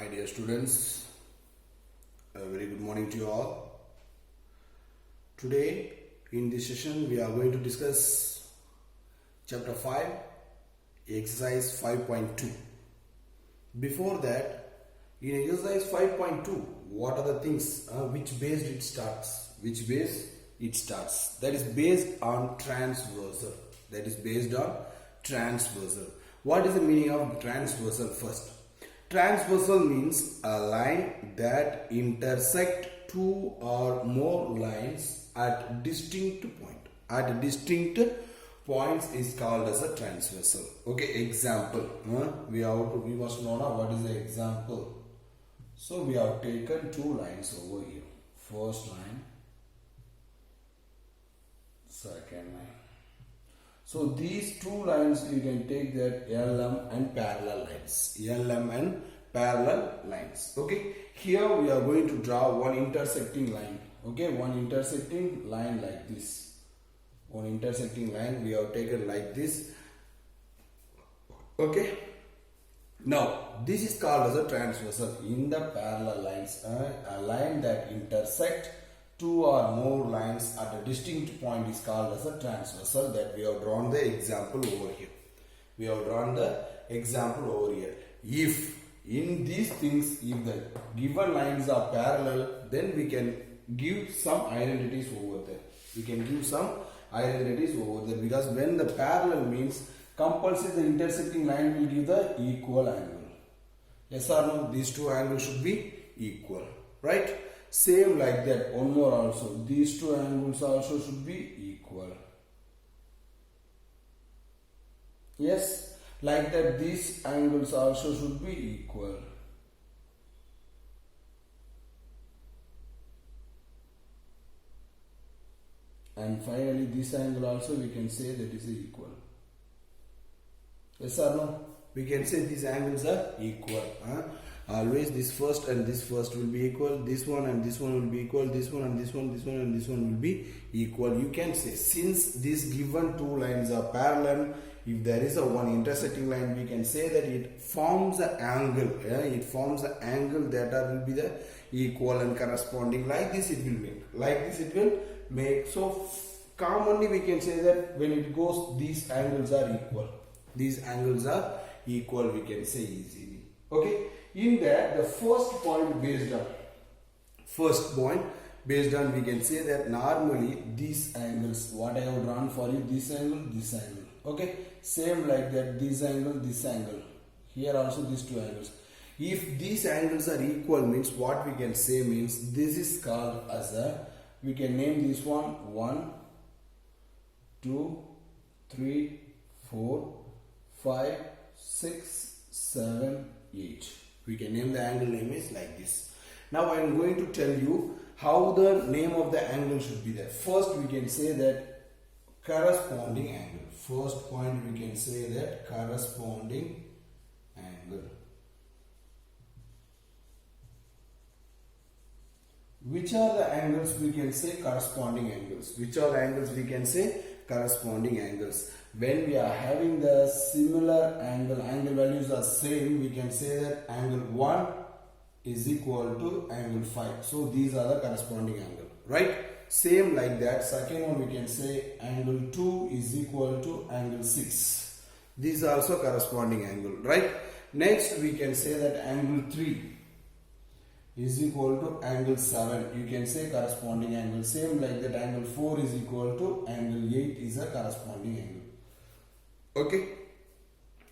My dear students, a very good morning to you all. Today in this session we are going to discuss chapter 5, exercise 5.2. Before that, in exercise 5.2, what are the things which base it starts? Which base it starts? That is based on transversal. That is based on transversal. What is the meaning of transversal first? Transversal means a line that intersect two or more lines at distinct point. At distinct points is called as a transversal. Okay, example. We must know now what is the example. So we have taken two lines over here. First line, second line. So these two lines you can take that LM and parallel lines. LM and parallel lines. Okay. Here we are going to draw one intersecting line. Okay. One intersecting line like this. One intersecting line we have taken like this. Okay. Now this is called as a transversal. In the parallel lines, a line that intersect two or more lines at a distinct point is called as a transversal. That we have drawn the example over here. We have drawn the example over here. If in these things, if the given lines are parallel, then we can give some identities over there. We can give some identities over there, because when the parallel means compulsory the intersecting line will give the equal angle. Yes or no? These two angles should be equal, right? Same like that, one more also. These two angles also should be equal. Yes, like that these angles also should be equal. And finally this angle also we can say that is equal. Yes or no? We can say these angles are equal. Always this first and this first will be equal, this one and this one will be equal, this one and this one, this one and this one will be equal. You can say, since these given two lines are parallel, if there is a one intersecting line, we can say that it forms an angle. It forms an angle that will be the equal and corresponding. Like this it will make. Like this it will make. So commonly we can say that when it goes, these angles are equal. These angles are equal, we can say easily. Okay. In that, the first point based on, we can say that normally these angles, what I have drawn for you, this angle, okay, same like that, this angle, here also these two angles. If these angles are equal, means what we can say means this is called as a, we can name this one 1, 2, 3, 4, 5, 6, 7, 8. We can name the angle name is like this. Now I am going to tell you how the name of the angle should be there. First we can say that corresponding angle. First point we can say that corresponding angle. Which are the angles we can say corresponding angles? Which are the angles we can say corresponding angles? When we are having the similar angle values are same, we can say that angle 1 is equal to angle 5. So these are the corresponding angle, right? Same like that. Second one we can say angle 2 is equal to angle 6. These are also corresponding angle, right? Next we can say that angle 3 is equal to angle 7. You can say corresponding angle. Same like that, angle 4 is equal to angle 8 is a corresponding angle. Okay.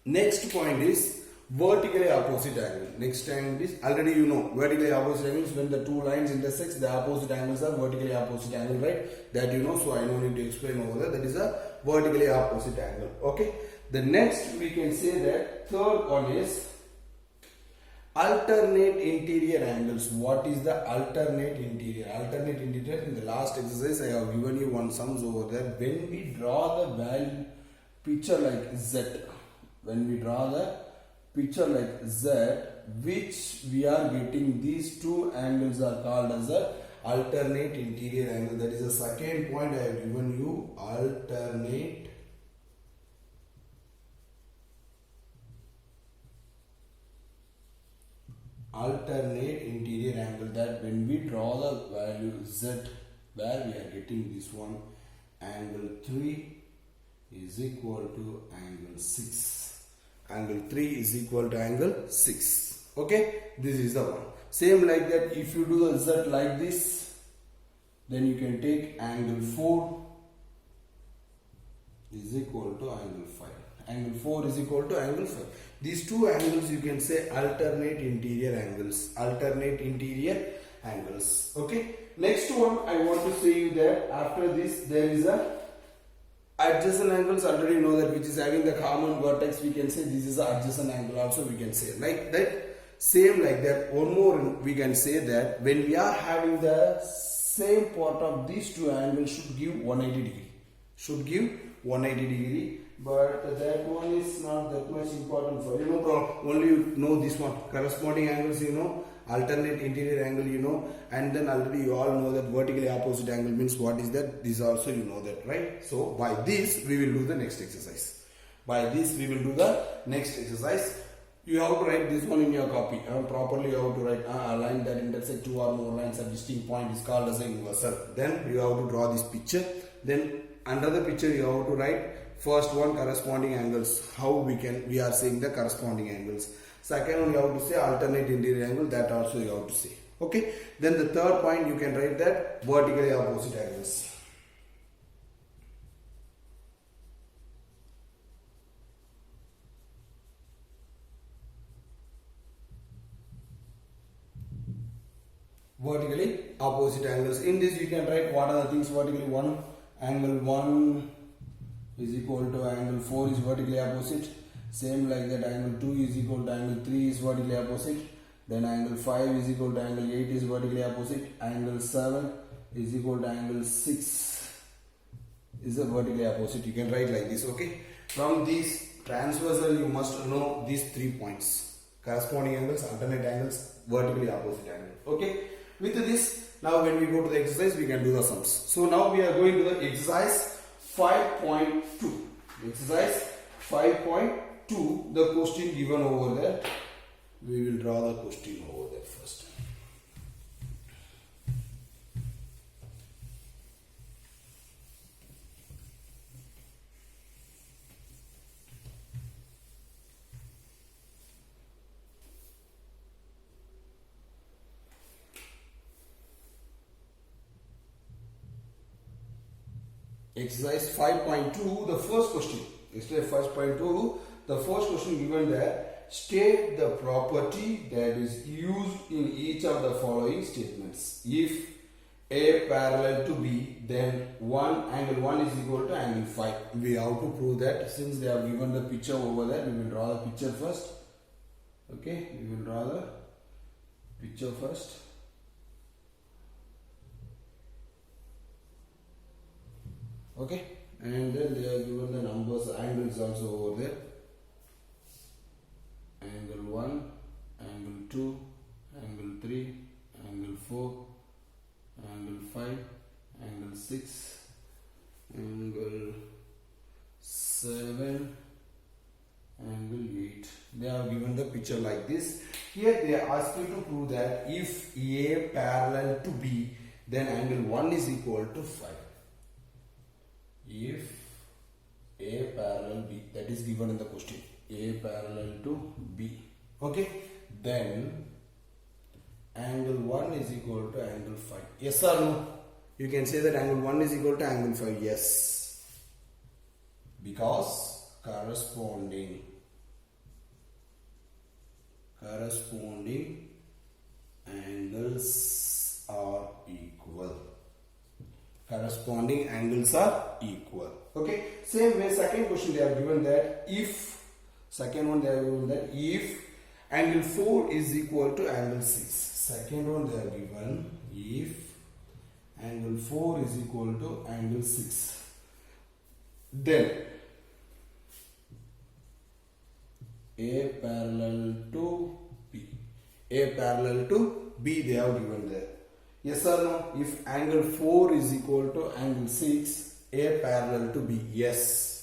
Next point is vertically opposite angle. Next angle is, already you know, vertically opposite angle is when the two lines intersect, the opposite angles are vertically opposite angle, right? That you know, so I don't need to explain over there. That is a vertically opposite angle. Okay. The next we can say that third one is alternate interior angles. What is the alternate interior? Alternate interior, in the last exercise I have given you one sums over there. When we draw the value picture like Z, when we draw the picture like Z, which we are getting, these two angles are called as a alternate interior angle. That is the second point I have given you, alternate alternate interior angle, that when we draw the value z, where we are getting this one, angle 3 is equal to angle 6. Angle 3 is equal to angle 6. Okay, this is the one. Same like that, if you do the z like this, then you can take angle 4 is equal to angle 5. Angle 4 is equal to angle 5. These two angles you can say alternate interior angles. Alternate interior angles. Okay. Next one I want to say you that after this there is a adjacent angles. Already know that, which is having the common vertex. We can say this is the adjacent angle also, we can say like that. Same like that. One more we can say that when we are having the same part of these two angles should give 180 degree. Should give 180 degree. But that one is not that much important for you. No problem. Only you know this one. Corresponding angles you know. Alternate interior angle you know. And then already you all know that vertically opposite angle means what is that. This also you know that, right? So by this we will do the next exercise. By this we will do the next exercise. You have to write this one in your copy. Properly you have to write a line that intersect two or more lines at distinct point is called as a inversal. Then you have to draw this picture. Then under the picture you have to write first one corresponding angles. How we are saying the corresponding angles. Second one you have to say alternate interior angle. That also you have to say. Okay. Then the third point you can write that vertically opposite angles. Vertically opposite angles. In this you can write what are the things vertically. One, angle 1 is equal to angle 4 is vertically opposite. Same like that, angle 2 is equal to angle 3 is vertically opposite. Then angle 5 is equal to angle 8 is vertically opposite. Angle 7 is equal to angle 6 is a vertically opposite. You can write like this. Okay. From these transversal you must know these 3 points. Corresponding angles, alternate angles, vertically opposite angle. Okay. With this, now when we go to the exercise, we can do the sums. So now we are going to the exercise 5.2. Exercise 5.2, the question given over there. We will draw the question over there first. Exercise 5.2, the first question. Exercise 5.2, the first question given there. State the property that is used in each of the following statements. If A parallel to B, then angle 1 is equal to angle 5. We have to prove that. Since they have given the picture over there, we will draw the picture first. Okay, we will draw the picture first. Okay, and then they are given the numbers, angles also over there. Angle 1, angle 2, angle 3, angle 4, angle 5, angle 6, angle 7, angle 8. They have given the picture like this. Here they ask you to prove that if A parallel to B, then angle 1 is equal to 5. If A parallel B, that is given in the question, A parallel to B, okay, then angle 1 is equal to angle 5. Yes or no? You can say that angle 1 is equal to angle 5. Yes, because corresponding angles are equal. Corresponding angles are equal. Okay. Same way, second question they have given that if angle 4 is equal to angle 6. Second one they have given if angle 4 is equal to angle 6. Then A parallel to B. A parallel to B they have given there. Yes or no? If angle 4 is equal to angle 6, A parallel to B. Yes.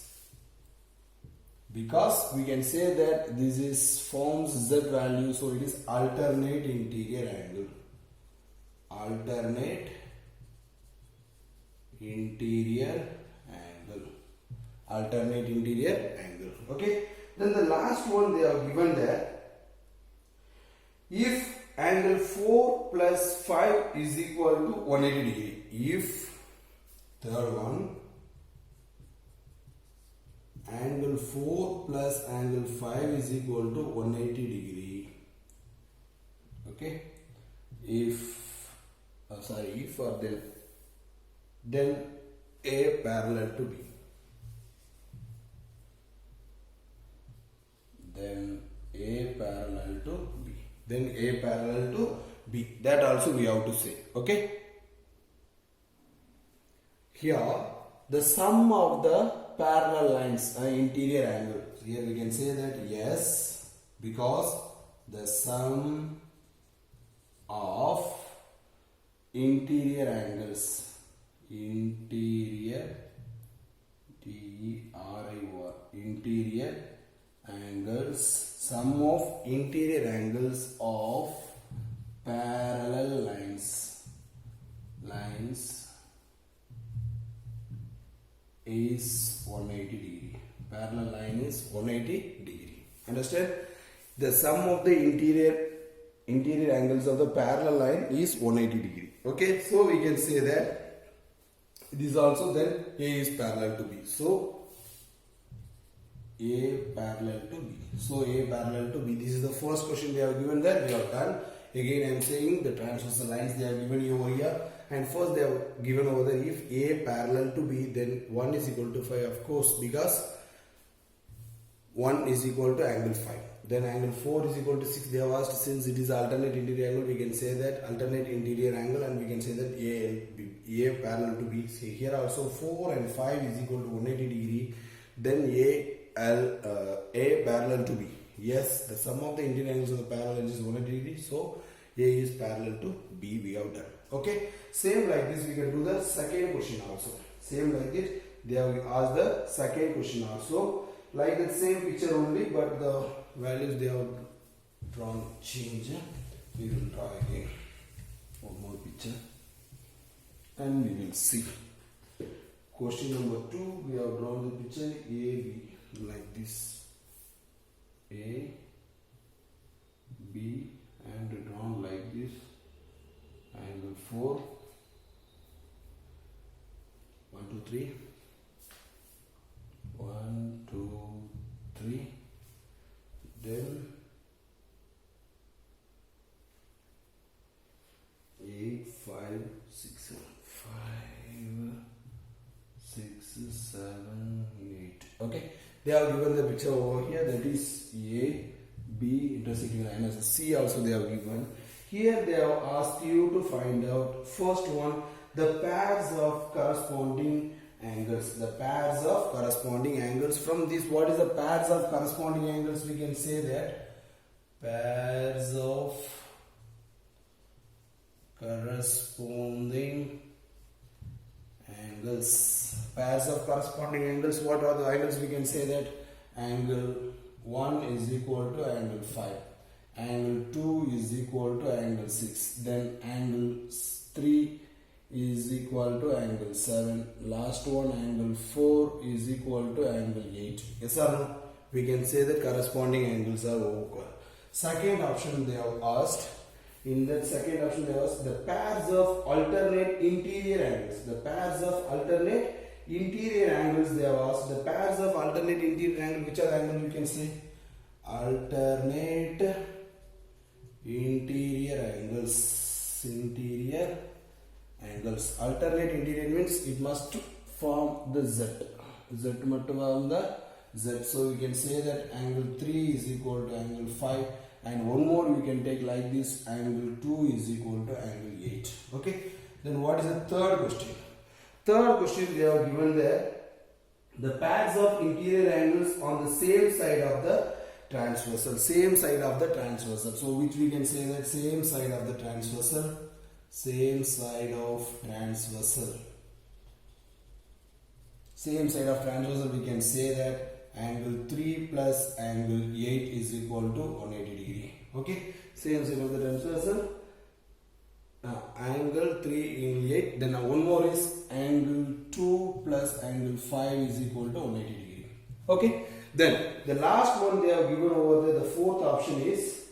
because we can say that this is forms z value, so it is alternate interior angle. Alternate interior angle. Alternate interior angle. Okay. Then the last one they have given there. If angle 4 plus 5 is equal to 180 degree. If, third one, angle 4 plus angle 5 is equal to 180 degree. Okay. If or then A parallel to B. Then A parallel to B. Then A parallel to B. That also we have to say. Okay. Here the sum of the parallel lines interior angle. So here we can say that yes, because the sum of interior angles, interior interior angles, sum of interior angles of parallel lines is 180 degree. Parallel line is 180 degree. Understand? The sum of the interior angles of the parallel line is 180 degree. Okay, so we can say that it is also then A is parallel to B. So A parallel to B. So A parallel to B. This is the first question they have given there. We have done. Again, I am saying the transversal lines they have given you over here. And first they have given over there, if A parallel to B, then 1 is equal to 5, of course, because 1 is equal to angle 5. Then angle 4 is equal to 6. They have asked, since it is alternate interior angle, we can say that alternate interior angle, and we can say that A parallel to B. See here also 4 and 5 is equal to 180 degree. Then A parallel to B. Yes, the sum of the interior angles of the parallel is 180 degree. So A is parallel to B. We have done. Okay. Same like this we can do the second question also. Same like this they have asked the second question also. Like that same picture only, but the values they have drawn change. We will draw again one more picture and we will see. Question number 2, we have drawn the picture A, B like this. A, B and drawn like this. Angle 4. 1, 2, 3. 1, 2, 3. Then 8, 5, 6, 7, 5, 6, 7, 8. Okay. They have given the picture over here, that is A, B intersecting line as a C also they have given. Here they have asked you to find out first one, the pairs of corresponding angles. The pairs of corresponding angles. From this, what is the pairs of corresponding angles? We can say that pairs of corresponding angles. Pairs of corresponding angles. What are the angles? We can say that angle 1 is equal to angle 5. Angle 2 is equal to angle 6. Then angle 3 is equal to angle 7. Last one, angle 4 is equal to angle 8. Yes or no? We can say that corresponding angles are equal. Second option they have asked. In that second option they have asked the pairs of alternate interior angles. The pairs of alternate interior angles they have asked. The pairs of alternate interior angles. Which are the angles you can say? Alternate interior angles. Interior angles. Alternate interior means it must form the Z. Z must form the Z. So we can say that angle 3 is equal to angle 5. And one more we can take like this, angle 2 is equal to angle 8. Okay. Then what is the third question? Third question they have given there. The pairs of interior angles on the same side of the transversal. Same side of the transversal. So which we can say that same side of the transversal. Same side of transversal. Same side of transversal we can say that angle 3 plus angle 8 is equal to 180 degree. Okay, same same of the transversal. Angle 3 angle 8, then one more is angle 2 plus angle 5 is equal to 180 degree. Okay, then the last one they have given over there, the fourth option is,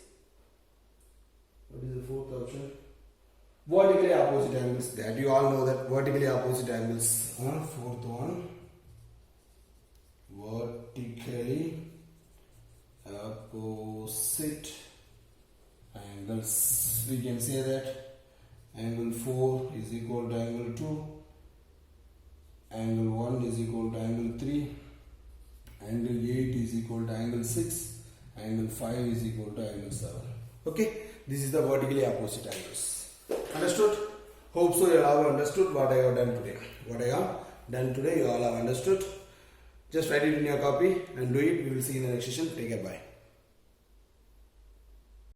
what is the fourth option? Vertically opposite angles. That you all know that vertically opposite angles. Fourth one, vertically opposite angles. We can say that angle 4 is equal to angle 2, angle 1 is equal to angle 3, angle 8 is equal to angle 6, angle 5 is equal to angle 7. Okay, this is the vertically opposite angles. Understood? Hope so you all have understood what I have done today. What I have done today you all have understood. Just write it in your copy and do it. We will see you in the next session. Take care. Bye.